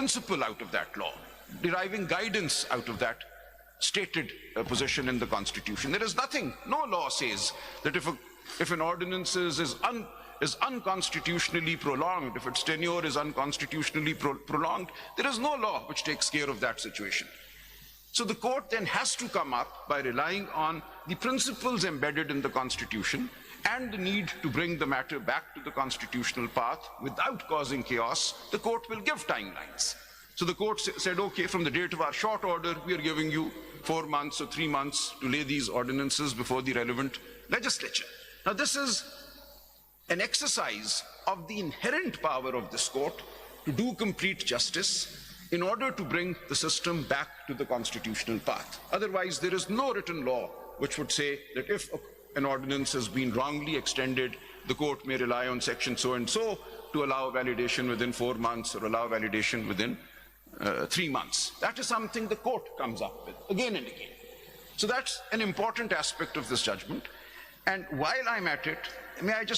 principle out of that law, deriving guidance out of that stated position in the Constitution. There is nothing, no law says that if an ordinance is unconstitutionally prolonged, if its tenure is unconstitutionally prolonged, there is no law which takes care of that situation. So the court then has to come up by relying on the principles embedded in the Constitution and the need to bring the matter back to the constitutional path without causing chaos. The court will give timelines. So the court said, okay, from the date of our short order, we are giving you 4 months or 3 months to lay these ordinances before the relevant legislature. Now this is an exercise of the inherent power of this court to do complete justice in order to bring the system back to the constitutional path. Otherwise, there is no written law which would say that if an ordinance has been wrongly extended, the court may rely on section so-and-so to allow validation within 4 months or allow validation within 3 months. That is something the court comes up with again and again. So that's an important aspect of this judgment. And while I'm at it, may I just